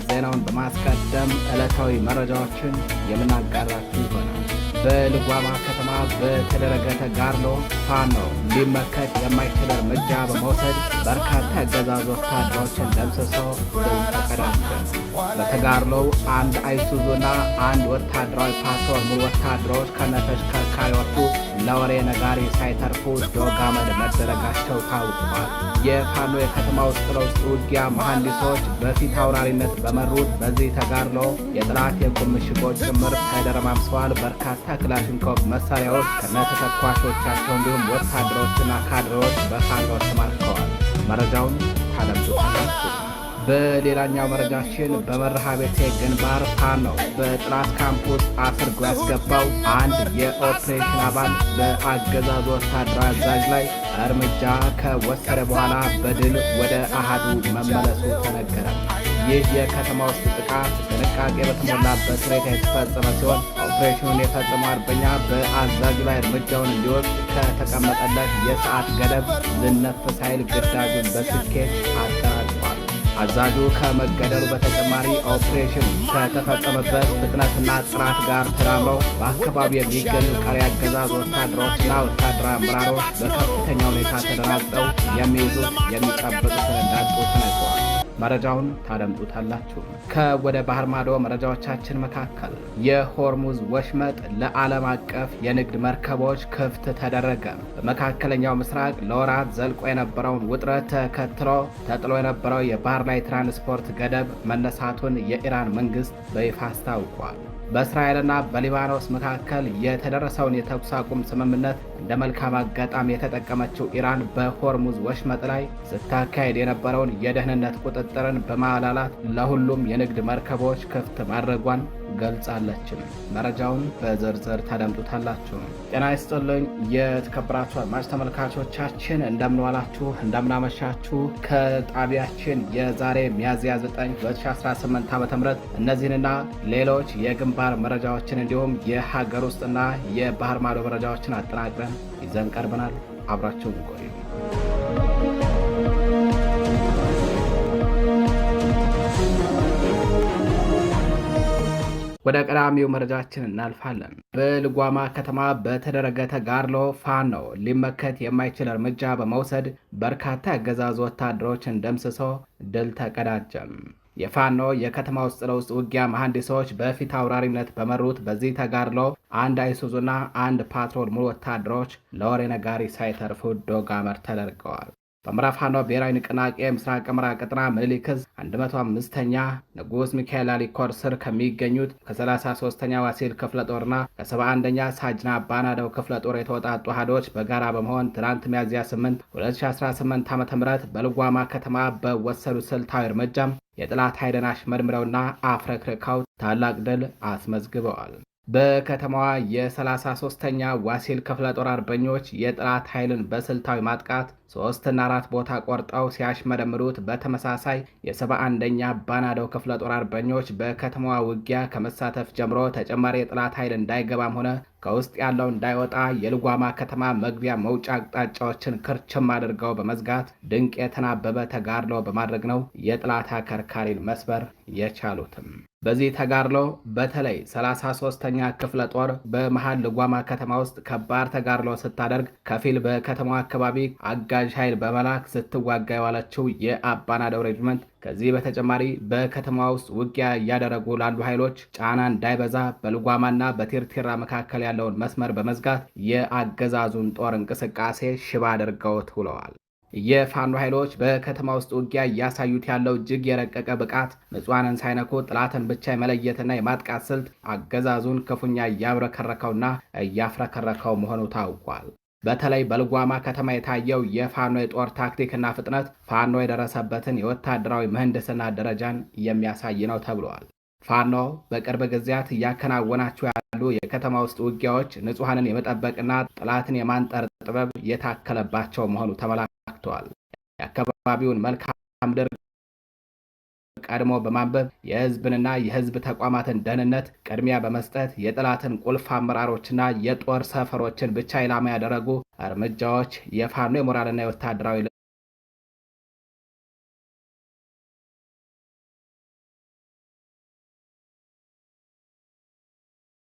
ዜናውን በማስቀደም ዕለታዊ መረጃዎችን የምናጋራችሁ ይሆናል። በልጓማ ከተማ በተደረገ ተጋድሎ ፋኖ ሊመከት የማይችል እርምጃ በመውሰድ በርካታ የአገዛዙ ወታደሮችን ደምስሶ ድል ተቀዳጀ። በተጋድሎው አንድ አይሱዙና አንድ ወታደራዊ ፓትሮል ሙሉ ወታደሮች ከነተሽከርካሪዎቹ ለወሬ ነጋሪ ሳይተርፉ ዶግ አመድ መደረጋቸው ታውቋል። የፋኖ የከተማ ውስጥ ለውስጥ ውጊያ መሐንዲሶች በፊት አውራሪነት በመሩት በዚህ ተጋድሎ የጠላት የቁም ምሽጎች ጭምር ተደረማምሰዋል። በርካታ ክላሽንኮቭ መሳሪያዎች ከነተተኳሾቻቸው እንዲሁም ወታደሮችና ካድሬዎች በፋኖ ተማርከዋል። መረጃውን ታደምጡታላችሁ። በሌላኛው መረጃችን በመርሃ ቤቴ ግንባር ፋኖ በጥላት ካምፕ ውስጥ አስርጎ ያስገባው አንድ የኦፕሬሽን አባል በአገዛዙ ወታደራዊ አዛዥ ላይ እርምጃ ከወሰደ በኋላ በድል ወደ አሃዱ መመለሱ ተነገረ። ይህ የከተማ ውስጥ ጥቃት ጥንቃቄ በተሞላበት ሁኔታ የተፈጸመ ሲሆን ኦፕሬሽኑን የፈጸመው አርበኛ በአዛዡ ላይ እርምጃውን እንዲወስድ ከተቀመጠለት የሰዓት ገደብ ዝነፍ ሳይል ግዳጁን በስኬት አጠናቋል። አዛዡ ከመገደሉ በተጨማሪ ኦፕሬሽን ከተፈጸመበት ፍጥነትና ጥራት ጋር ተዳምረው በአካባቢው የሚገኙ ቀሪ አገዛዝ ወታደሮችና ወታደራዊ አመራሮች በከፍተኛ ሁኔታ ተደራጅተው የሚይዙት የሚጠብቁትን እንዳጡ ተነግሯል። መረጃውን ታደምጡታላችሁ። ከወደ ባህር ማዶ መረጃዎቻችን መካከል የሆርሙዝ ወሽመጥ ለዓለም አቀፍ የንግድ መርከቦች ክፍት ተደረገ። በመካከለኛው ምስራቅ ለወራት ዘልቆ የነበረውን ውጥረት ተከትሎ ተጥሎ የነበረው የባህር ላይ ትራንስፖርት ገደብ መነሳቱን የኢራን መንግስት በይፋ አስታውቋል። በእስራኤልና በሊባኖስ መካከል የተደረሰውን የተኩስ አቁም ስምምነት እንደ መልካም አጋጣሚ የተጠቀመችው ኢራን በሆርሙዝ ወሽመጥ ላይ ስታካሄድ የነበረውን የደህንነት ቁጥጥርን በማላላት ለሁሉም የንግድ መርከቦች ክፍት ማድረጓን ገልጻለችም። መረጃውን በዝርዝር ታደምጡታላችሁ። ጤና ይስጥልኝ የተከበራችሁ አድማጭ ተመልካቾቻችን፣ እንደምንዋላችሁ እንደምናመሻችሁ። ከጣቢያችን የዛሬ ሚያዝያ 9 2018 ዓ.ም እነዚህንና ሌሎች የግንባር መረጃዎችን እንዲሁም የሀገር ውስጥና የባህር ማዶ መረጃዎችን አጠናቅረን ይዘን ቀርበናል። አብራችሁን ቆዩ። ወደ ቀዳሚው መረጃችን እናልፋለን። በልጓማ ከተማ በተደረገ ተጋድሎ ፋኖ ሊመከት የማይችል እርምጃ በመውሰድ በርካታ የአገዛዙ ወታደሮችን ደምስሶ ድል ተቀዳጀም። የፋኖ የከተማ ውስጥ ለውስጥ ውጊያ መሐንዲሶች በፊት አውራሪነት በመሩት በዚህ ተጋድሎ አንድ አይሱዙና አንድ ፓትሮል ሙሉ ወታደሮች ለወሬ ነጋሪ ሳይተርፉ ዶግ አመድ ተደርገዋል። በምዕራብ ፋኖ ብሔራዊ ንቅናቄ ምስራቅ አማራ ቀጠና ምኒልክ ዕዝ 105ኛ ንጉስ ሚካኤል አሊኮር ስር ከሚገኙት ከ33ኛ ዋሲል ክፍለ ጦርና ከ71ኛ ሳጅና ባናደው ክፍለ ጦር የተወጣጡ አሃዶች በጋራ በመሆን ትናንት ሚያዝያ 8 2018 ዓ.ም በልጓማ ከተማ በወሰዱ ስልታዊ እርምጃም የጠላት ኃይልን አሽመድምረውና አፍረክርከው ታላቅ ድል አስመዝግበዋል። በከተማዋ የ33ኛ ዋሲል ክፍለ ጦር አርበኞች የጠላት ኃይልን በስልታዊ ማጥቃት 3 እና 4 ቦታ ቆርጠው ሲያሽመደምሩት፣ በተመሳሳይ የ71ኛ ባናደው ክፍለ ጦር አርበኞች በከተማዋ ውጊያ ከመሳተፍ ጀምሮ ተጨማሪ የጠላት ኃይል እንዳይገባም ሆነ ከውስጥ ያለው እንዳይወጣ የልጓማ ከተማ መግቢያ መውጫ አቅጣጫዎችን ክርችም አድርገው በመዝጋት ድንቅ የተናበበ ተጋድሎ በማድረግ ነው የጠላት አከርካሪን መስበር የቻሉትም። በዚህ ተጋድሎ በተለይ 33ኛ ክፍለ ጦር በመሃል ልጓማ ከተማ ውስጥ ከባድ ተጋድሎ ስታደርግ ከፊል በከተማዋ አካባቢ አጋዥ ኃይል በመላክ ስትዋጋ የዋለችው የአባናደው ሬጅመንት ከዚህ በተጨማሪ በከተማ ውስጥ ውጊያ እያደረጉ ላሉ ኃይሎች ጫና እንዳይበዛ በልጓማና በቴርቴራ መካከል ያለውን መስመር በመዝጋት የአገዛዙን ጦር እንቅስቃሴ ሽባ አድርገውት ውለዋል። የፋኖ ኃይሎች በከተማ ውስጥ ውጊያ እያሳዩት ያለው እጅግ የረቀቀ ብቃት ንጹሃንን ሳይነኩ ጥላትን ብቻ የመለየትና የማጥቃት ስልት አገዛዙን ክፉኛ እያብረከረከውና እያፍረከረከው መሆኑ ታውቋል። በተለይ በልጓማ ከተማ የታየው የፋኖ የጦር ታክቲክና ፍጥነት ፋኖ የደረሰበትን የወታደራዊ ምህንድስና ደረጃን የሚያሳይ ነው ተብሏል። ፋኖ በቅርብ ጊዜያት እያከናወናቸው ያሉ የከተማ ውስጥ ውጊያዎች ንጹሃንን የመጠበቅና ጠላትን የማንጠር ጥበብ የታከለባቸው መሆኑ ተመላክቷል። የአካባቢውን መልክዓ ምድር ቀድሞ በማንበብ የህዝብንና የህዝብ ተቋማትን ደህንነት ቅድሚያ በመስጠት የጠላትን ቁልፍ አመራሮችና የጦር ሰፈሮችን ብቻ ኢላማ ያደረጉ እርምጃዎች የፋኖ የሞራልና የወታደራዊ